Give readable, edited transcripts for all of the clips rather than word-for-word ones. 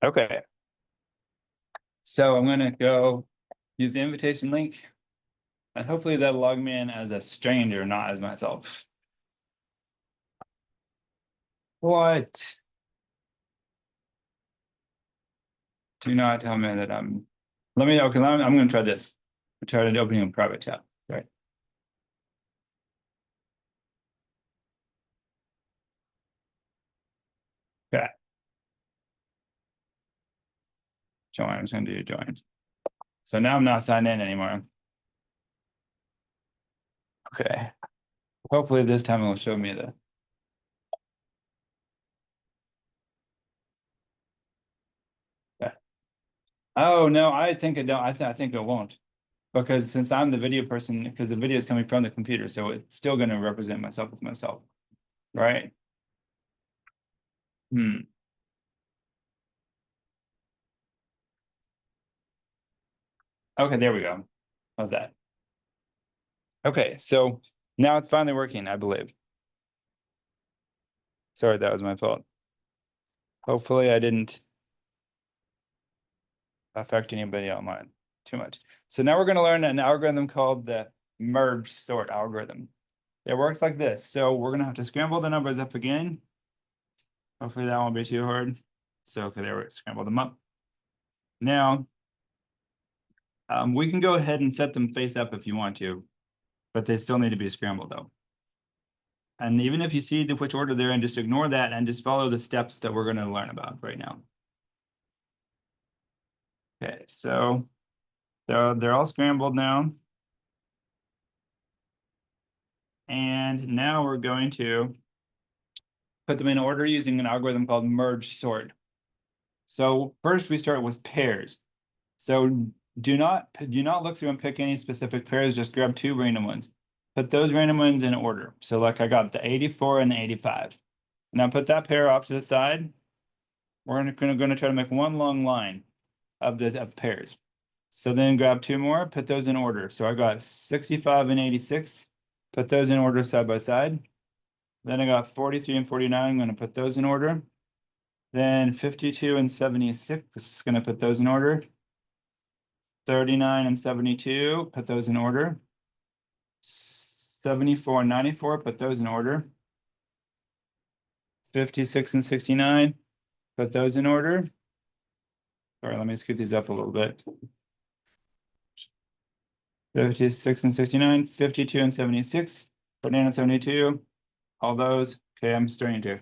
Okay. So I'm gonna go use the invitation link, and hopefully that'll log me in as a stranger, not as myself. What? Do not tell me that I'm. Let me know, because I'm gonna try this. I tried opening a private tab. Right. Okay. Join. I'm just gonna do join. So now I'm not signed in anymore. Okay. Hopefully this time it will show me the. Okay. Oh no, I think it don't. I think it won't, because since I'm the video person, because the video is coming from the computer, so it's still going to represent myself as myself, right? Hmm. Okay, there we go. How's that? Okay, so now it's finally working, I believe. Sorry, that was my fault. Hopefully I didn't affect anybody online too much. So now we're going to learn an algorithm called the merge sort algorithm. It works like this. So we're going to have to scramble the numbers up again. Hopefully that won't be too hard. So okay, there we scramble them up. Now, we can go ahead and set them face up if you want to, but they still need to be scrambled though. And even if you see which order they're in, just ignore that and just follow the steps that we're going to learn about right now. Okay, so they're all scrambled now. And now we're going to put them in order using an algorithm called merge sort. So first we start with pairs. So do not look through and pick any specific pairs, just grab two random ones. Put those random ones in order. So like I got the 84 and the 85. Now put that pair off to the side. We're gonna try to make one long line of pairs. So then grab two more, put those in order. So I got 65 and 86. Put those in order side by side. Then I got 43 and 49. I'm gonna put those in order. Then 52 and 76, gonna put those in order. 39 and 72, put those in order. 74 and 94, put those in order. 56 and 69, put those in order. Sorry, let me scoot these up a little bit. 56 and 69, 52 and 76, 49 and 72, all those. Okay, I'm starting to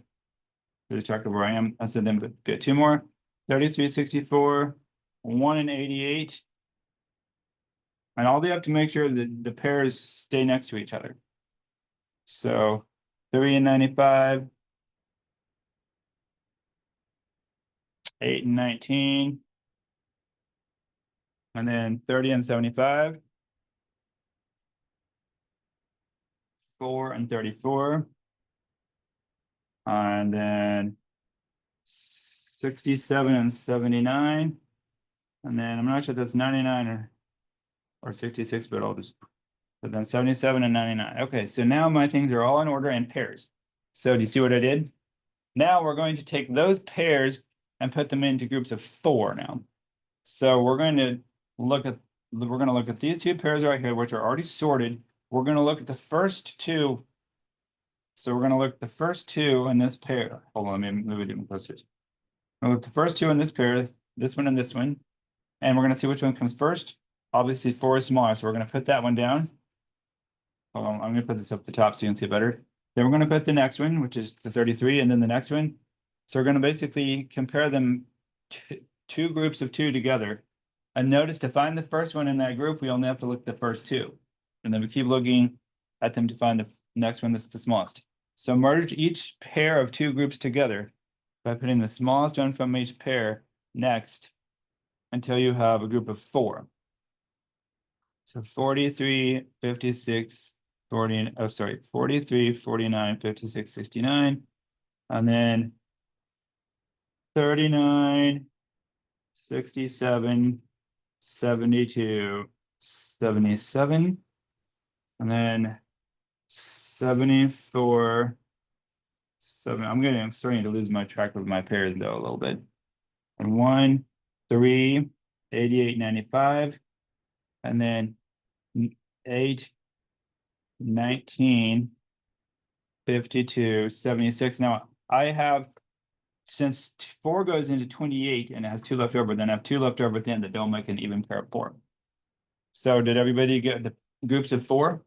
lose track of where I am. Let's then get two more. 33, 64, 1 and 88. And all they have to make sure that the pairs stay next to each other. So 3 and 95, 8 and 19, and then 30 and 75, 4 and 34, and then 67 and 79, and then I'm not sure if that's 99 or 66, but I'll just put then 77 and 99. Okay, so now my things are all in order in pairs. So do you see what I did? Now we're going to take those pairs and put them into groups of 4 now. So we're going to look at these two pairs right here, which are already sorted. We're going to look at the first two. So we're going to look at the first two in this pair. Hold on, let me move it even closer. We'll look at the first two in this pair, this one and this one. And we're going to see which one comes first. Obviously 4 is smaller, so we're going to put that one down. Hold on, I'm going to put this up the top so you can see better. Then we're going to put the next one, which is the 33, and then the next one. So we're going to basically compare them two groups of 2 together. And notice to find the first one in that group, we only have to look at the first 2. And then we keep looking at them to find the next one that's the smallest. So merge each pair of 2 groups together by putting the smallest one from each pair next until you have a group of 4. So 43, 56, 43, 49, 56, 69. And then 39, 67, 72, 77, and then 74, 7. I'm starting to lose my track of my pairs though a little bit. and 1, 3, 88, 95, and then 8, 19, 52, 76. Now I have, since 4 goes into 28 and it has 2 left over, then I have 2 left over at the end that don't make an even pair of 4. So did everybody get the groups of 4?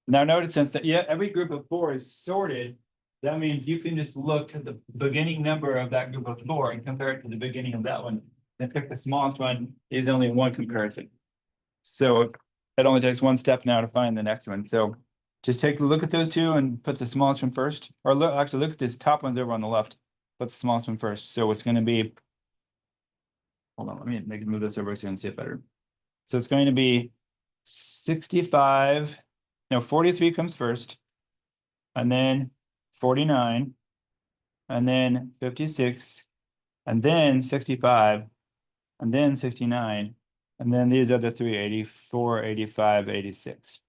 Now notice since that, yeah, every group of 4 is sorted, that means you can just look at the beginning number of that group of 4 and compare it to the beginning of that one. And pick the smallest one is only one comparison. So it only takes one step now to find the next one. So just take a look at those two and put the smallest one first, or look, actually look at this top ones over on the left. Put the smallest one first. So it's going to be, hold on, let me move this over so you can see it better. So it's going to be 65, no, 43 comes first, and then 49, and then 56, and then 65, and then 69, and then these other three, 84, 85, 86.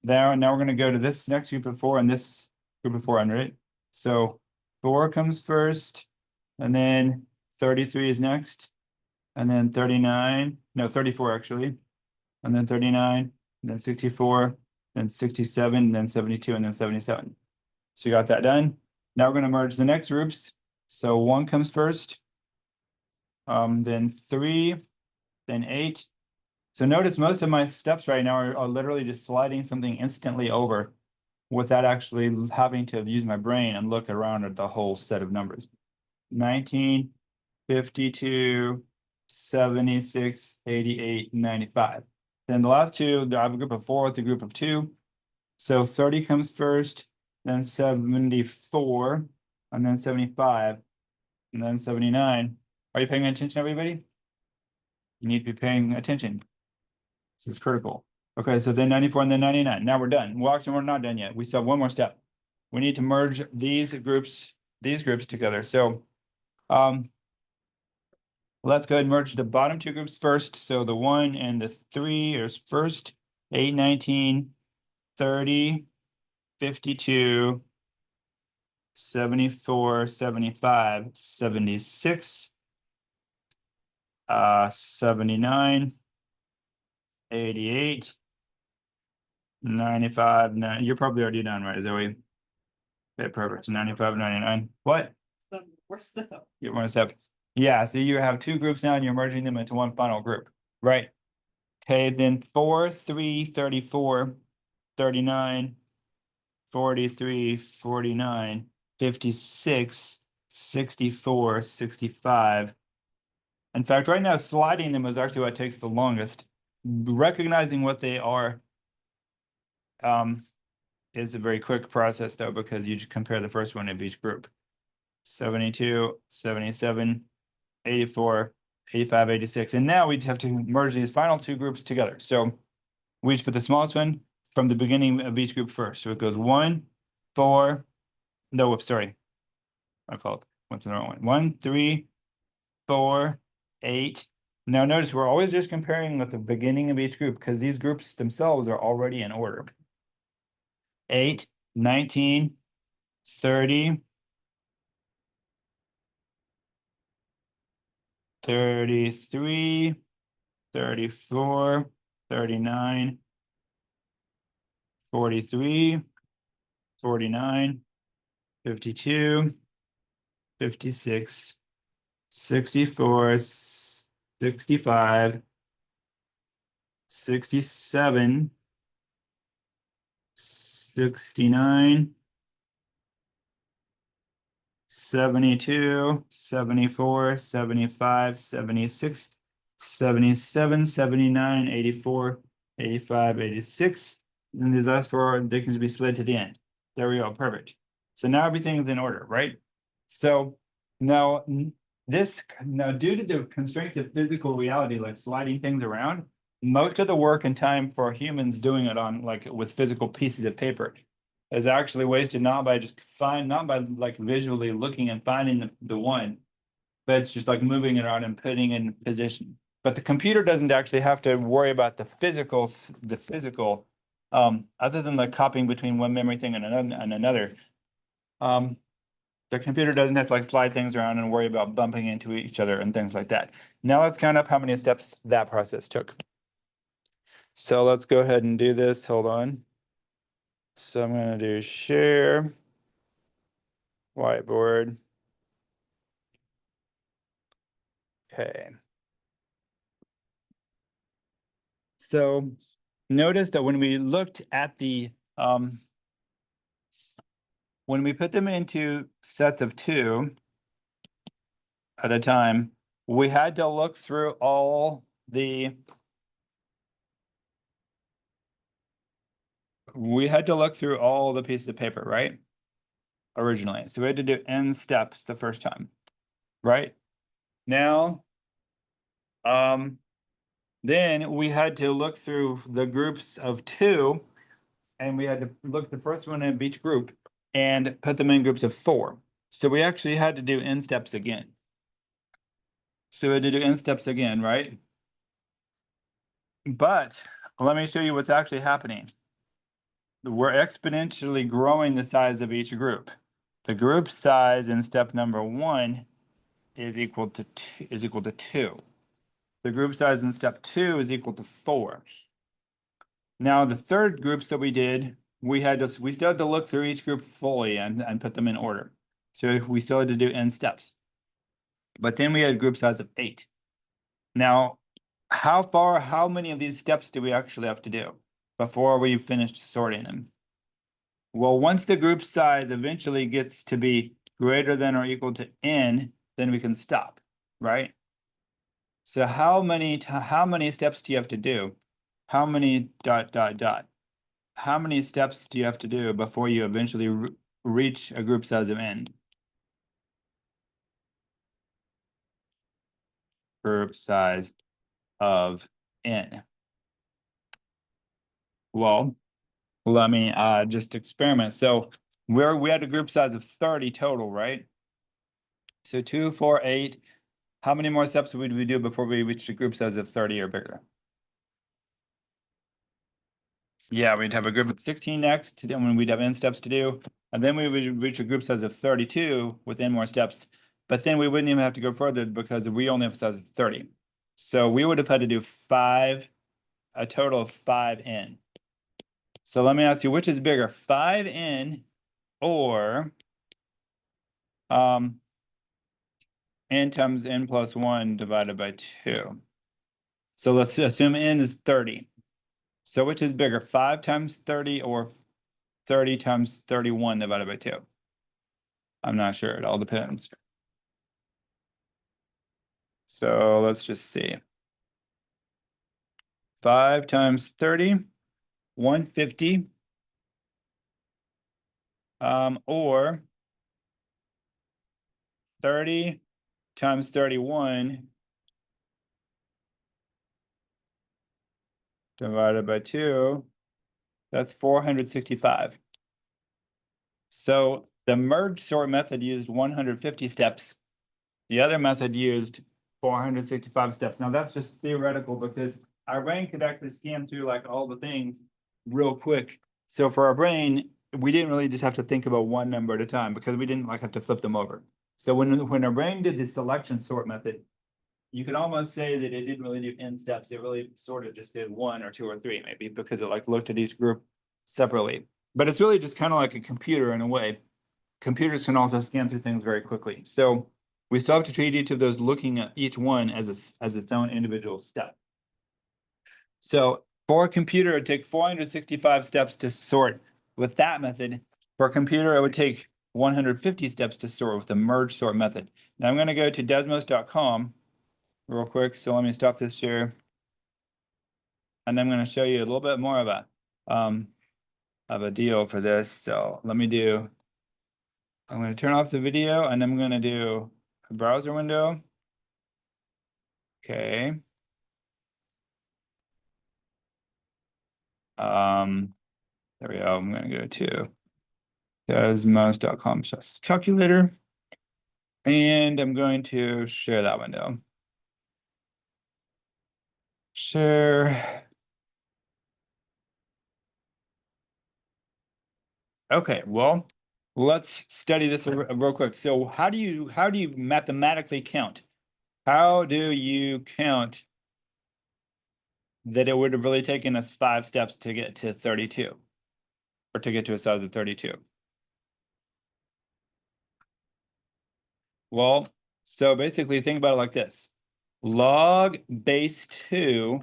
Now we're going to go to this next group of 4 and this group of 4 under it. So 4 comes first, and then 33 is next, and then 39, no, 34 actually, and then 39, and then 64, then 67, then 72, and then 77. So you got that done. Now we're going to merge the next groups. So 1 comes first, then 3, then 8. So notice most of my steps right now are literally just sliding something instantly over without actually having to use my brain and look around at the whole set of numbers. 19, 52, 76, 88, 95. Then the last two, I have a group of 4 with a group of 2. So 30 comes first, then 74, and then 75, and then 79. Are you paying attention, everybody? You need to be paying attention. This is critical. Okay, so then 94 and then 99. Now we're done. Well, actually, we're not done yet. We still have one more step. We need to merge these groups together. So let's go ahead and merge the bottom 2 groups first. So the 1 and the 3 is first. 8, 19, 30, 52, 74, 75, 76, 79, 88, 95, 9. You're probably already done, right, Zoe? Okay, perfect. 95, 99. What? We're stuff. You want to step? Yeah, so you have 2 groups now and you're merging them into one final group, right? Okay, then 4, 3, 34, 39, 43, 49, 56, 64, 65. In fact, right now, sliding them is actually what takes the longest. Recognizing what they are is a very quick process, though, because you just compare the first one of each group. 72, 77, 84, 85, 86. And now we have to merge these final 2 groups together. So we just put the smallest one from the beginning of each group first. So it goes 1, 4, no, whoops, sorry. My fault. What's the wrong one? 1, 3, 4, 8. Now notice we're always just comparing with the beginning of each group because these groups themselves are already in order. 8, 19, 30, 33, 34, 39, 43, 49, 52, 56, 64, 65, 67, 69, 72, 74, 75, 76, 77, 79, 84, 85, 86. And these last 4, they can be slid to the end. There we go, perfect. So now everything is in order, right? So now due to the constraints of physical reality, like sliding things around, most of the work and time for humans doing it on with physical pieces of paper is actually wasted not by visually looking and finding the one, but it's just like moving it around and putting in position. But the computer doesn't actually have to worry about the physical, other than the copying between one memory thing and another. The computer doesn't have to like slide things around and worry about bumping into each other and things like that. Now let's count up how many steps that process took. So let's go ahead and do this. Hold on. So I'm going to do share whiteboard. Okay. So notice that when we looked at the when we put them into sets of 2 at a time, we had to look through all the pieces of paper, right? Originally. So we had to do n steps the first time, right? Now, then we had to look through the groups of 2, and we had to look the first one in each group and put them in groups of 4. So we actually had to do n steps again. So we had to do n steps again, right? But let me show you what's actually happening. We're exponentially growing the size of each group. The group size in step number 1 is equal to 2. The group size in step 2 is equal to 4. Now the third groups that we did, we still had to look through each group fully and put them in order. So we still had to do n steps. But then we had a group size of 8. Now, how many of these steps do we actually have to do before we finished sorting them? Well, once the group size eventually gets to be greater than or equal to n, then we can stop, right? So how many steps do you have to do? How many ... How many steps do you have to do before you eventually reach a group size of n? Group size of n. Well, let me just experiment. So we had a group size of 30 total, right? So 2, 4, 8. How many more steps would we do before we reach a group size of 30 or bigger? Yeah, we'd have a group of 16 next, and when we'd have n steps to do, and then we would reach a group size of 32 with n more steps. But then we wouldn't even have to go further because we only have a size of 30. So we would have had to do a total of 5n. So let me ask you, which is bigger, 5n or n times n plus 1 divided by 2? So let's assume n is 30. So which is bigger, 5 times 30 or 30 times 31 divided by 2? I'm not sure. It all depends. So let's just see. 5 times 30, 150. Or 30 times 31 divided by 2, that's 465. So the merge sort method used 150 steps. The other method used 465 steps. Now that's just theoretical because our brain could actually scan through like all the things real quick. So for our brain, we didn't really just have to think about one number at a time because we didn't like have to flip them over. So when our brain did the selection sort method, you could almost say that it didn't really do n steps. It really sort of just did 1 or 2 or 3 maybe because it like looked at each group separately. But it's really just kind of like a computer in a way. Computers can also scan through things very quickly. So we still have to treat each of those, looking at each one as its own individual step. So for a computer, it would take 465 steps to sort with that method. For a computer, it would take 150 steps to sort with the merge sort method. Now I'm going to go to Desmos.com real quick. So let me stop this share. And I'm going to show you a little bit more of a deal for this. So let me do, I'm going to turn off the video and I'm going to do a browser window. Okay. There we go. I'm going to go to desmos.com/calculator. And I'm going to share that window. Share. Okay, well, let's study this real quick. So how do you mathematically count? How do you count that it would have really taken us 5 steps to get to 32 or to get to a size of 32? Well, so basically think about it like this. Log base 2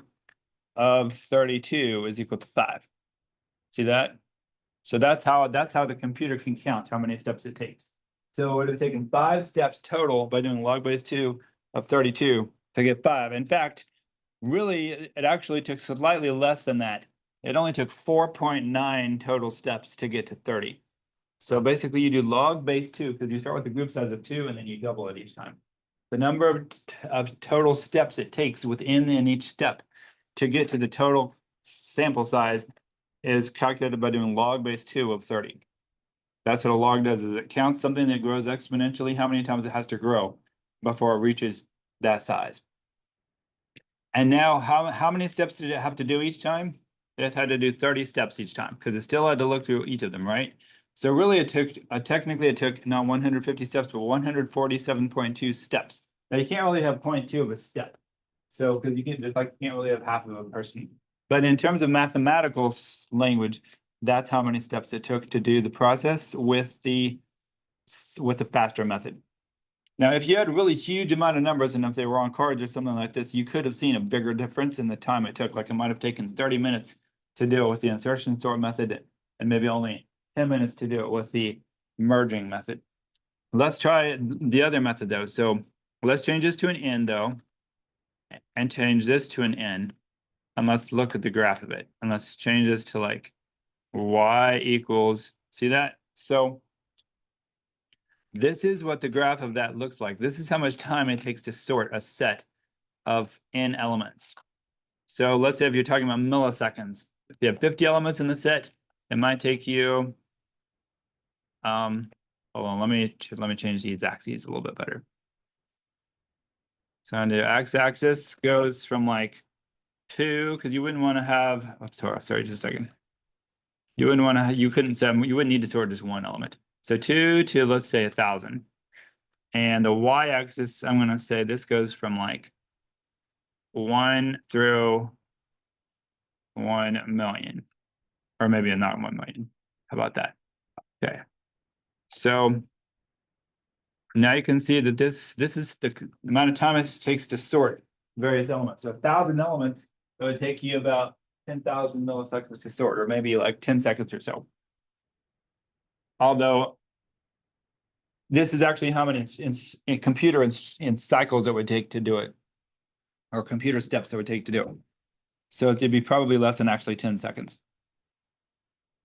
of 32 is equal to 5. See that? So that's how the computer can count how many steps it takes. So it would have taken 5 steps total by doing log base 2 of 32 to get 5. In fact, really, it actually took slightly less than that. It only took 4.9 total steps to get to 30. So basically you do log base 2 because you start with a group size of 2 and then you double it each time. The number of total steps it takes within each step to get to the total sample size is calculated by doing log base 2 of 30. That's what a log does, is it counts something that grows exponentially, how many times it has to grow before it reaches that size. And now how many steps did it have to do each time? It had to do 30 steps each time because it still had to look through each of them, right? So really it took, technically it took not 150 steps, but 147.2 steps. Now you can't really have 0.2 of a step. So, because you can't really have half of a person. But in terms of mathematical language, that's how many steps it took to do the process with the faster method. Now, if you had a really huge amount of numbers and if they were on cards or something like this, you could have seen a bigger difference in the time it took. Like it might have taken 30 minutes to do it with the insertion sort method and maybe only 10 minutes to do it with the merging method. Let's try the other method though. So let's change this to an N though, and change this to an N. And let's look at the graph of it. And let's change this to like Y equals, see that? So this is what the graph of that looks like. This is how much time it takes to sort a set of N elements. So let's say if you're talking about milliseconds, if you have 50 elements in the set, it might take you, hold on, let me change these axes a little bit better. So on the x-axis goes from like 2, because you wouldn't want to have, oh, sorry, just a second. You wouldn't want to, you wouldn't need to sort just one element. So 2 to, let's say, 1,000. And the y-axis, I'm going to say this goes from like 1 through 1 million, or maybe not 1 million. How about that? Okay. So now you can see that this is the amount of time it takes to sort various elements. So 1,000 elements, it would take you about 10,000 milliseconds to sort, or maybe like 10 seconds or so. Although this is actually how many in computer in cycles it would take to do it, or computer steps it would take to do it. So it'd be probably less than actually 10 seconds.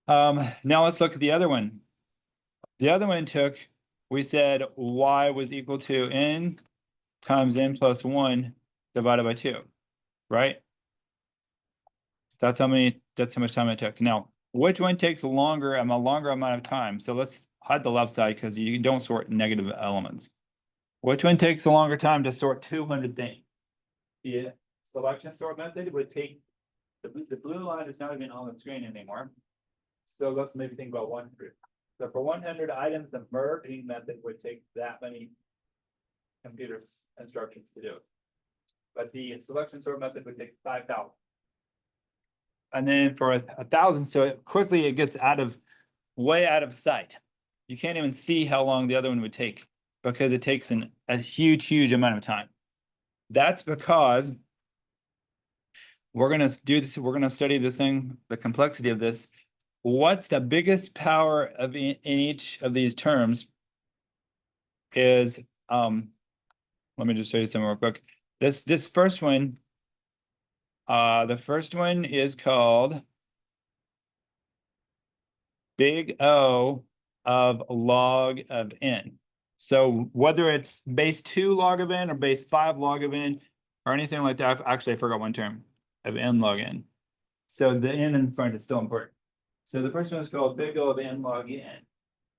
Now let's look at the other one. The other one took, we said y was equal to n times n plus 1 divided by 2, right? That's how much time it took. Now, which one takes a longer amount of time? So let's hide the left side because you don't sort negative elements. Which one takes a longer time to sort 200 things? The selection sort method would take, the blue line is not even on the screen anymore. So let's maybe think about 100. So for 100 items, the merging method would take that many computer instructions to do it. But the selection sort method would take 5,000. And then for 1,000, so it gets way out of sight. You can't even see how long the other one would take because it takes a huge amount of time. That's because we're going to do this. We're going to study this thing, the complexity of this. What's the biggest power of in each of these terms is, let me just show you some real quick. This first one, the first one is called big O of log of n. So whether it's base 2 log of n or base 5 log of n or anything like that, actually I forgot one term of n log n. So the n in front is still important. So the first one is called big O of n log n.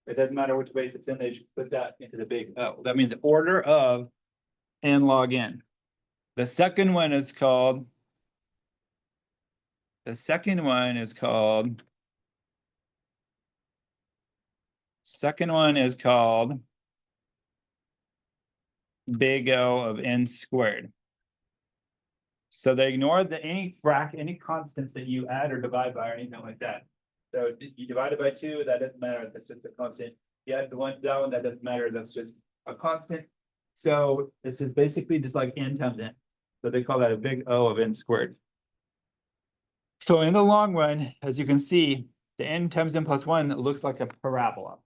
It doesn't matter which base it's in, they should put that into the big O. That means order of n log n. The second one is called Second one is called big O of n squared. So they ignore any constants that you add or divide by or anything like that. So you divide it by 2, that doesn't matter, that's just a constant. You add that one, that doesn't matter, that's just a constant. So this is basically just like n times n. So they call that a big O of n squared. So in the long run, as you can see, the n times n plus 1 looks like a parabola.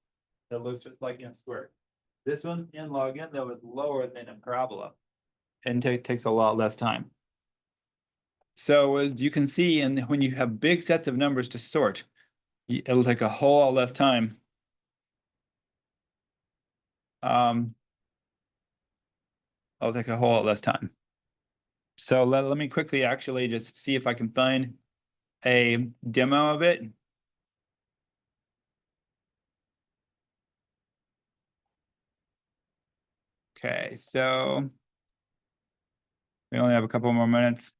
It looks just like n squared. This one, n log n, though, is lower than a parabola and takes a lot less time. So as you can see, and when you have big sets of numbers to sort, it'll take a whole lot less time. It'll take a whole lot less time. So let me quickly actually just see if I can find a demo of it. Okay, so we only have a couple more minutes.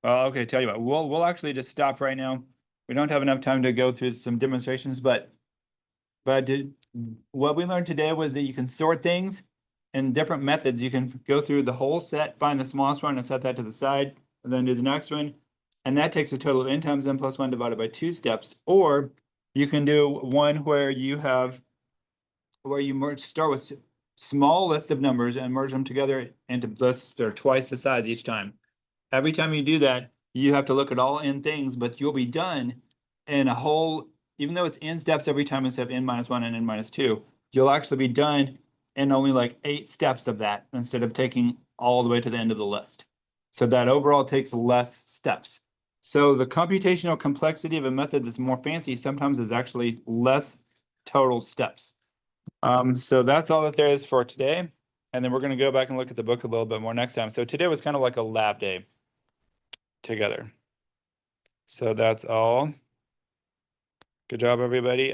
Well, okay, tell you what, we'll actually just stop right now. We don't have enough time to go through some demonstrations, but what we learned today was that you can sort things in different methods. You can go through the whole set, find the smallest one and set that to the side, and then do the next one. And that takes a total of n times n plus 1 divided by 2 steps. Or you can do one where you start with small lists of numbers and merge them together into lists that are twice the size each time. Every time you do that, you have to look at all n things, but you'll be done in a whole, even though it's n steps every time instead of n minus 1 and n minus 2, you'll actually be done in only like 8 steps of that instead of taking all the way to the end of the list. So that overall takes less steps. So the computational complexity of a method that's more fancy sometimes is actually less total steps. So that's all that there is for today. And then we're going to go back and look at the book a little bit more next time. So today was kind of like a lab day together. So that's all. Good job, everybody.